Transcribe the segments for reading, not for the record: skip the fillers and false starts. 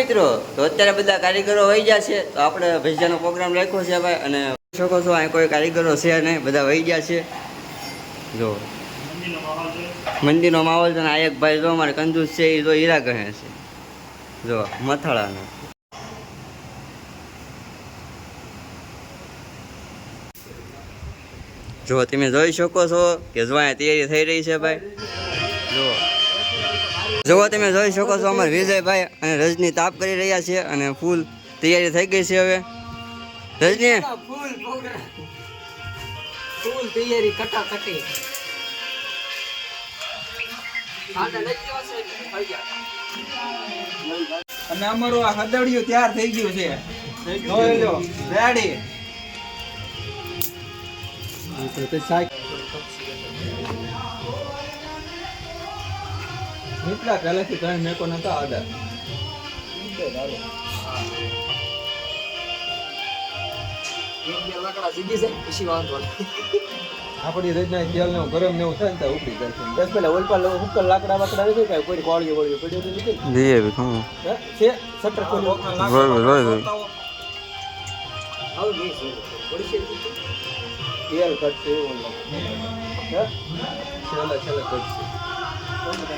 મિત્રો તો અત્યારે બધા કારીગરો વહી ગયા છે તો આપણે ભજીયાનો પ્રોગ્રામ રાખ્યો છે ભાઈ અને શકો છો અહીં કોઈ કારીગરો છે નહીં બધા વહી ગયા છે જો મંદિરનો માહોલ છે ને આ એક ભાઈ જો અમારે કંજૂસ છે એ જો હીરા કહે છે જો મથાળાનો જો તમે જોઈ શકો છો કે જો અહીંયા તૈયારી થઈ રહી છે ભાઈ જો તમે જોઈ શકો છો અમારે વિજયભાઈ અને રજની તાપ કરી રહ્યા છે અને ફૂલ તૈયારી થઈ ગઈ છે હવે રજની ફૂલ તૈયારી કટાકટી અને અમારું આ હદડિયું તૈયાર થઈ ગયું છે જોઈ લો રેડી એટલા પહેલાથી તમે મેકો નતા આડા આપણી રચના તેલ ને ગરમ ને એવું થાય ને ઉપડી જાય દસ પેલા ઓલપા હુક્કર લાકડા વાકડા નથી કઈ કોઈ કોળીઓ વળીઓ પડ્યો તો નથી છે સટર ખોલી તેલ કટશે છેલ્લા કટશે આપણે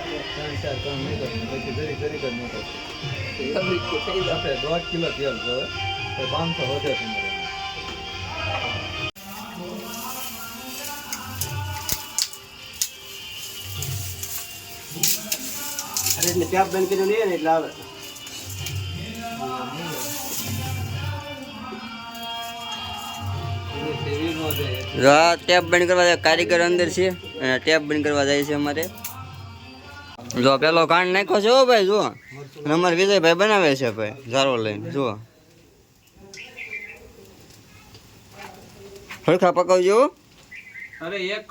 1.5 કિલો તેલ જોવે 500 વધે તમારે એટલે ટેપ બંધ કર્યું નહીં ને એટલે આવે ટેપ બંધ કરવા જાય કારીગર અંદર છે અને ટેપ બંધ કરવા જાય છે અમારે જો પેલો કાંડ નાખ્યો છે હો ભાઈ જુઓ અને અમારે વિજયભાઈ બનાવે છે ભાઈ ઝારો લઈને જુઓ હરખા પકાવજો અરે એક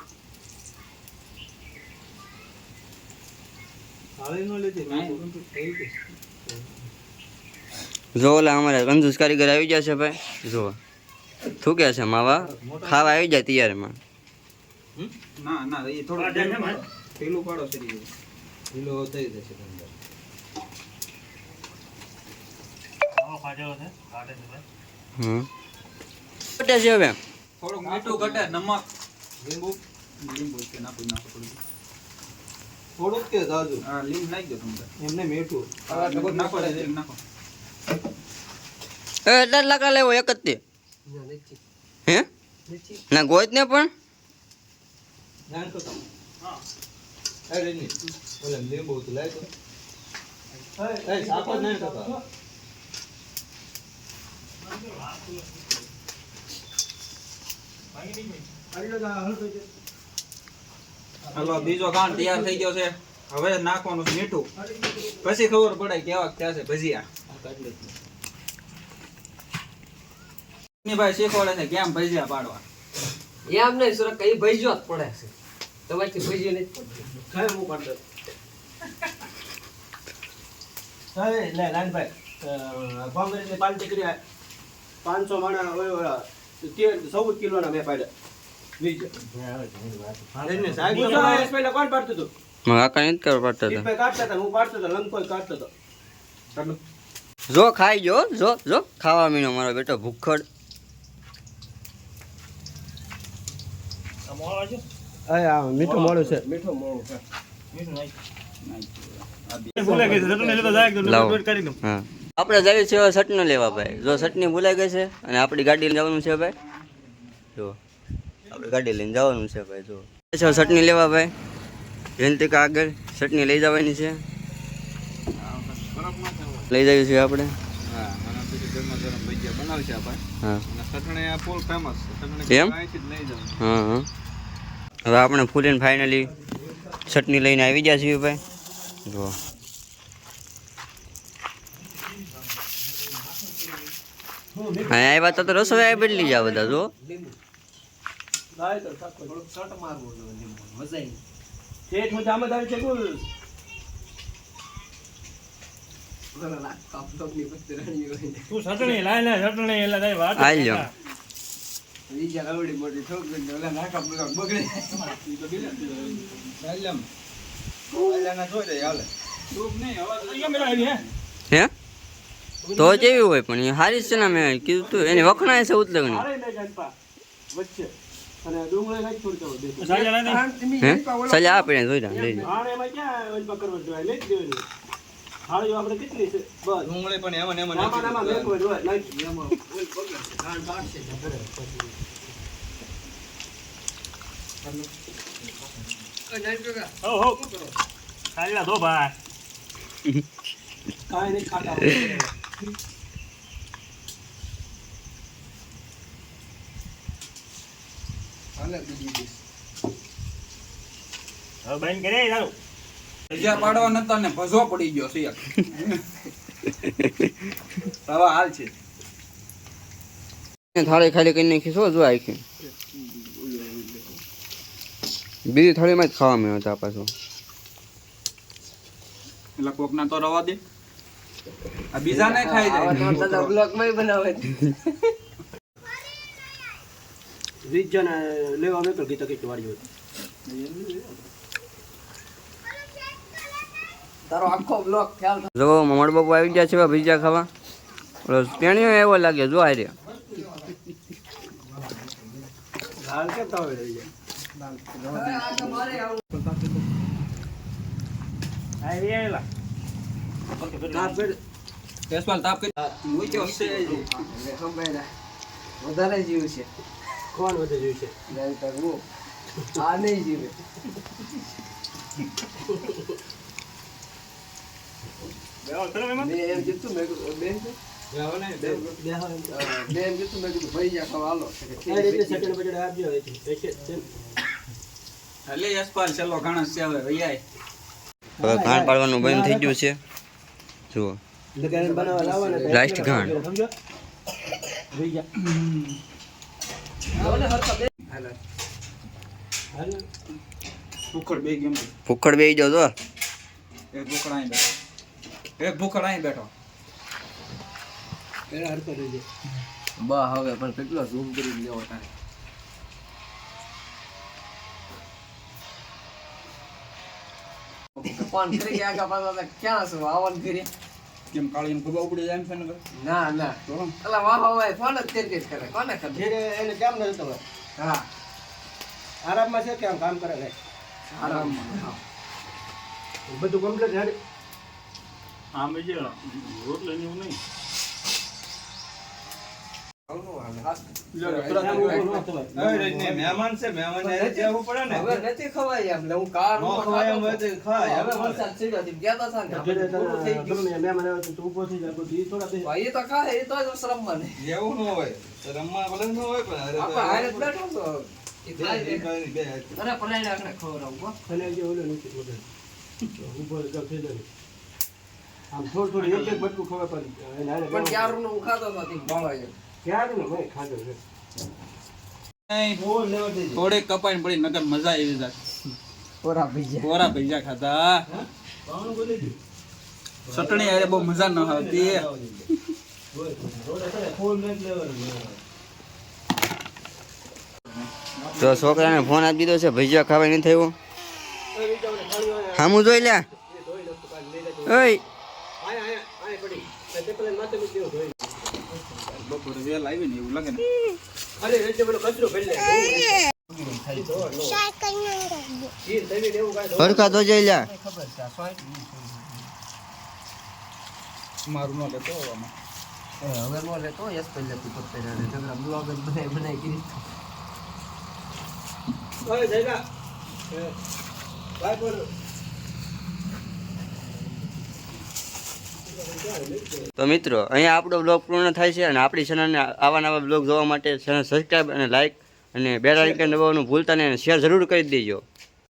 જો ઓલા અમારે કંજૂસ કારીગર આવી ગયા છે ભાઈ જુઓ થૂકે છે માવા ખાવા આવી જાય તૈયારમાં ના ના એ થોડું પેલું પાડો શરીર ઢીલો થઈ જશે અંદર ઘટે છે હવે થોડુંક મીઠું ઘટે નમક લીંબુ કે નાખો થોડુંક કે જાજુ હા લીંબ નાખી દો તમે એમને મીઠું નાખો નાખો એટલા લાકડા લેવો એક જ તે હે ના ગોત ને પણ અરે ની ઓલા લીંબુ તો લાય તો એ સાપો નહીં થતો હાલો બીજો કાંડ તૈયાર થઈ ગયો છે હવે નાખવાનું છે મીઠું પછી ખબર પડે કેવા થયા છે ભજીયા ભાઈ શીખવાડે છે કેમ ભજીયા પાડવા એમ નહીં સુરત કઈ ભજીયો જ પડે છે તમારથી ભજીયો નહીં ખાય હું પાડતો હવે લે લાલભાઈ કોંગ્રેસની પાર્ટી કરી 500 માણા 14 કિલોના મેં પાડ્યા કોણ પાડતું હતું કાકા નથી કરવા પાડતા હતા કાઢતા હતા હું પાડતો હતો લંકો કાઢતો હતો જો ખાઈ જો જો જો ખાવા મીનો મારો બેટો ભૂખડ મીઠું મોડું છે હા આપણે જઈએ છીએ ચટણી લેવા ભાઈ જો ચટણી ભૂલાઈ ગઈ છે અને આપણી ગાડી લઈને જવાનું છે ભાઈ જો આપણે ગાડી લઈને જવાનું છે ભાઈ જો ચટણી લેવા ભાઈ જયંતિકા આગળ ચટણી લઈ જવાની છે લઈ જઈએ છીએ આપણે હા મને પછી ગરમા ગરમ ભજીયા બનાવશે આપણે હા અને ચટણી આ ફૂલ ફેમસ છે ચટણી એમ અહીંથી જ લઈ જાવ હા હા હવે આપણે ફૂલ એન્ડ ફાઇનલી ચટણી લઈને આવી ગયા છીએ ભાઈ જો હા આવ્યા તો રસોઈ બદલી જાય બધા જો હે તો જેવી હોય પણ એ હારી જ છે ને મેં કીધું તું એની વખણાય છે ઉતલગણી વચ્ચે અને ડુંગળી નાખી થોડી તો હે સજા આપે જોઈ રહ્યા લઈ લે આણે એમાં ક્યાં ઓલપા કરવા જોઈએ લઈ જ દેવાની થાળીઓ આપણે કેટલી છે બસ ડુંગળી પણ એમાં નામાં મેકો જોઈએ નાખી એમાં ઓલ પગલે ધાન પાડશે ઘરે હો ખાલી દો ભાઈ કાઈ નહીં ખાતા હવે બંધ કરે ચાલો રજા પાડવા નતા ને ભજો પડી ગયો છે આવા હાલ છે થાળી ખાલી કરી નાખી શું જો આખી બીજી થાળીમાં જ ખાવા મેં હતા પાછું એટલે કોક ના તો રવા દે આ બીજા ને ખાઈ જાય બ્લોગમાં બનાવે રીજન લેવા મેં તો ગીતા કઈ વાળી તારો આખો બ્લોગ ખ્યાલ જો મમડ બાપુ આવી ગયા છે ભજીયા ખાવા ઓલો પેણીઓ એવો લાગે જો આ રહ્યા હાલ કેમ તાવે રહી જાય આવી આવેલા કેસવાલ તાપ કરી મૂક્યો છે વધારે જીવ છે કોણ વધે જોયું છે આ નહીં જીવે મેં એમ કીધું મેં કીધું બેન છે બેન કીધું મેં કીધું ભાઈ જા ખાવા હાલો આ રીતે સેકન્ડ બજેટ આપજો હોય છે એટલે યશપાલ ચલો ઘણા છે હવે વૈયાય હવે ઘાણ પાડવાનું બંધ થઈ ગયું છે જુઓ લગાને બનાવવા લાવવાના લાસ્ટ ઘાણ સમજો જોઈ જા હાલ ભૂખડ બે ગેમ ભૂખડ બેસી જાવ તો એક ભૂખડ અહીં બેઠો એક ભૂખડ અહીં બેઠો પેલા હરતો રહી જાય બા હવે પણ કેટલો ઝૂમ કરી લેવો તારે ફોન કરી કે આગા પાછા ક્યાં છો આવન કરી કેમ કાળીને ખબર ઉપડી જાય એમ છે ને ના ના અલા વાહ વાહ ફોન જ તેર કરે કોને ખબર ધીરે એને કેમ ન જતો હોય હા આરામમાં છે કે આમ કામ કરે છે આરામમાં બધું કમ્પ્લીટ હેડ આમ જે રોટલો ને એવું નહીં મહેમાન છે મહેમાન જવું પડે ને હવે નથી ખવાય એમ હું કાર નો ખવાય એમ હોય તો ખાય હવે વરસાદ ચડ્યો હતી ગયા તા ને ઘરે પૂરું થઈ ગયું મહેમાન આવે તો તું ઊભો થઈ જાય બધું ઈ થોડા દે ભાઈ તો ખાય એ તો જ શરમમાં ને એવું ન હોય રમવા ભલે ન હોય પણ આપણે હારે જ બેઠો તો એ ખાય છે. બે અરે પલાઈને આપણે ખવડાવું હો. અને જે ઓલો નથી બોલે ઊભો એકદમ થઈ જાય આમ થોડું થોડું એક એક બટકું ખવાય પણ એને હારે પણ ક્યારનું હું ખાતો નથી ભાવાય ક્યારે ને મેં ખાધો છે થોડીક કપાઈને પડી નકર મજા આવી જાય પોરા ભીજા કોરા ભૈયા ખાધા કોણ બોલે છે ચટણી અરે બહુ મજા ન આવતી ફૂલ મેચ લેવાનું તો છોકરાને ફોન આપી દીધો છે ભજીયા ખાવા નહીં થયું હામું જોઈ લે ઓય બપોરે વેલ આવી ને એવું લાગે ને અરે એટલે પેલો કચરો ભરી લે ખીર થઈને એવું કાંઈ હરખા તો જોઈ લે ખબર છે આ સોય મારું ન લેતો આમાં હવે નો લેતો યસ પહેલે તું તો પહેલા જગરા બ્લોગ જ બનાવી કરી ઓય જયગા બાય બોલ તો મિત્રો અહીંયા આપણો બ્લોગ પૂર્ણ થાય છે અને આપણી ચેનલને આવા નવા બ્લોગ જોવા માટે ચેનલ સબસ્ક્રાઈબ અને લાઇક અને બેલ આઇકન દબાવવાનું ભૂલતા નહીં અને શેર જરૂર કરી દેજો.